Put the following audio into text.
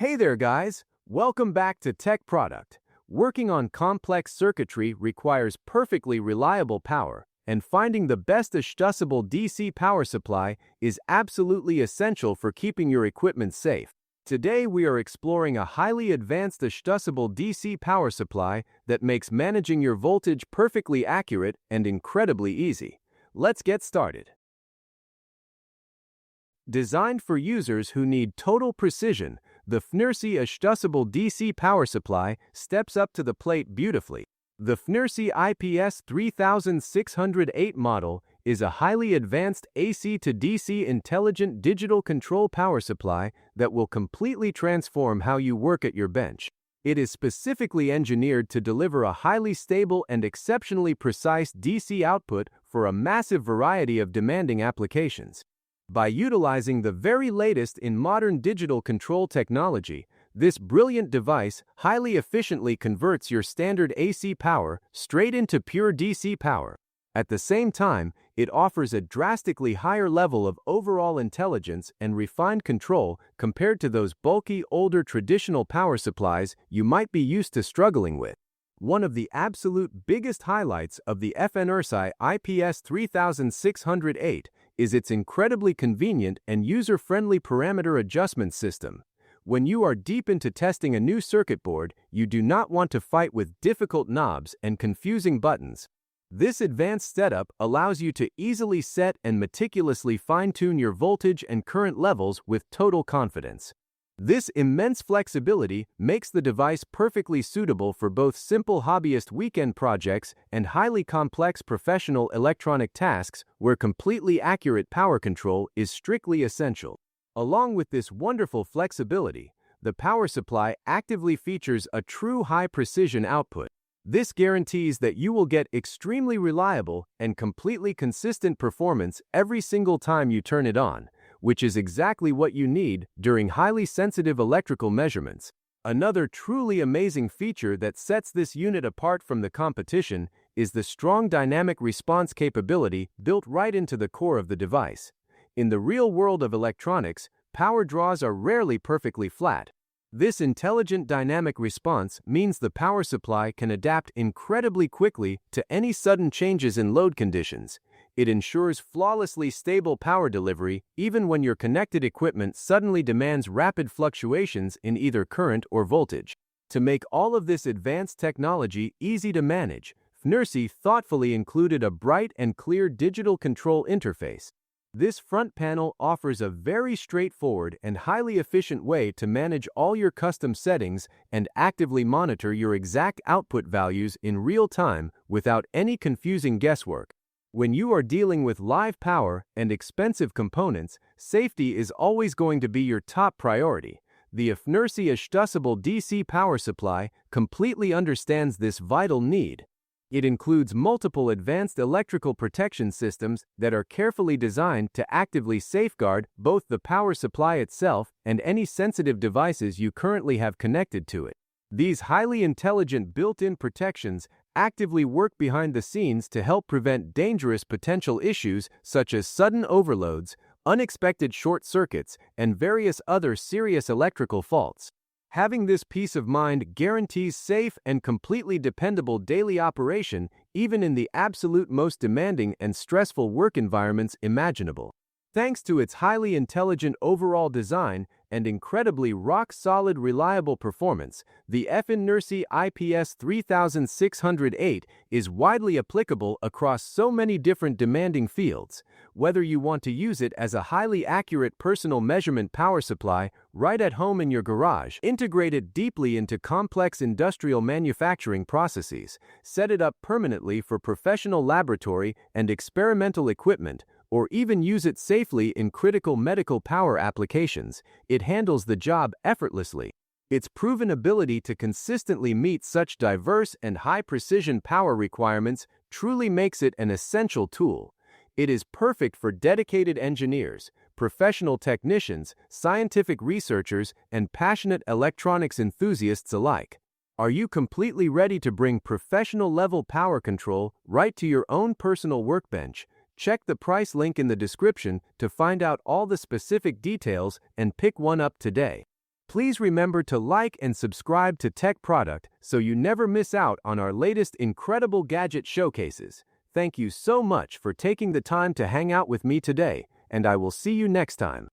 Hey there, guys! Welcome back to Tech Product. Working on complex circuitry requires perfectly reliable power, and finding the best adjustable DC power supply is absolutely essential for keeping your equipment safe. Today, we are exploring a highly advanced adjustable DC power supply that makes managing your voltage perfectly accurate and incredibly easy. Let's get started. Designed for users who need total precision, the FNIRSI adjustable DC power supply steps up to the plate beautifully. The FNIRSI IPS 3608 model is a highly advanced AC to DC intelligent digital control power supply that will completely transform how you work at your bench. It is specifically engineered to deliver a highly stable and exceptionally precise DC output for a massive variety of demanding applications. By utilizing the very latest in modern digital control technology, this brilliant device highly efficiently converts your standard AC power straight into pure DC power. At the same time, it offers a drastically higher level of overall intelligence and refined control compared to those bulky, older traditional power supplies you might be used to struggling with. One of the absolute biggest highlights of the FNIRSI IPS 3608 is its incredibly convenient and user-friendly parameter adjustment system. When you are deep into testing a new circuit board, you do not want to fight with difficult knobs and confusing buttons. This advanced setup allows you to easily set and meticulously fine-tune your voltage and current levels with total confidence. This immense flexibility makes the device perfectly suitable for both simple hobbyist weekend projects and highly complex professional electronic tasks where completely accurate power control is strictly essential. Along with this wonderful flexibility, the power supply actively features a true high-precision output. This guarantees that you will get extremely reliable and completely consistent performance every single time you turn it on, which is exactly what you need during highly sensitive electrical measurements. Another truly amazing feature that sets this unit apart from the competition is the strong dynamic response capability built right into the core of the device. In the real world of electronics, power draws are rarely perfectly flat. This intelligent dynamic response means the power supply can adapt incredibly quickly to any sudden changes in load conditions. It ensures flawlessly stable power delivery even when your connected equipment suddenly demands rapid fluctuations in either current or voltage. To make all of this advanced technology easy to manage, FNIRSI thoughtfully included a bright and clear digital control interface. This front panel offers a very straightforward and highly efficient way to manage all your custom settings and actively monitor your exact output values in real time without any confusing guesswork. When you are dealing with live power and expensive components, safety is always going to be your top priority. The FNIRSI adjustable DC power supply completely understands this vital need. It includes multiple advanced electrical protection systems that are carefully designed to actively safeguard both the power supply itself and any sensitive devices you currently have connected to it. These highly intelligent built-in protections actively work behind the scenes to help prevent dangerous potential issues such as sudden overloads, unexpected short circuits, and various other serious electrical faults. Having this peace of mind guarantees safe and completely dependable daily operation even in the absolute most demanding and stressful work environments imaginable. Thanks to its highly intelligent overall design and incredibly rock-solid reliable performance, the FNIRSI IPS 3608 is widely applicable across so many different demanding fields. Whether you want to use it as a highly accurate personal measurement power supply right at home in your garage, integrate it deeply into complex industrial manufacturing processes, set it up permanently for professional laboratory and experimental equipment, or even use it safely in critical medical power applications, it handles the job effortlessly. Its proven ability to consistently meet such diverse and high-precision power requirements truly makes it an essential tool. It is perfect for dedicated engineers, professional technicians, scientific researchers, and passionate electronics enthusiasts alike. Are you completely ready to bring professional-level power control right to your own personal workbench? Check the price link in the description to find out all the specific details and pick one up today. Please remember to like and subscribe to Tech Product so you never miss out on our latest incredible gadget showcases. Thank you so much for taking the time to hang out with me today, and I will see you next time.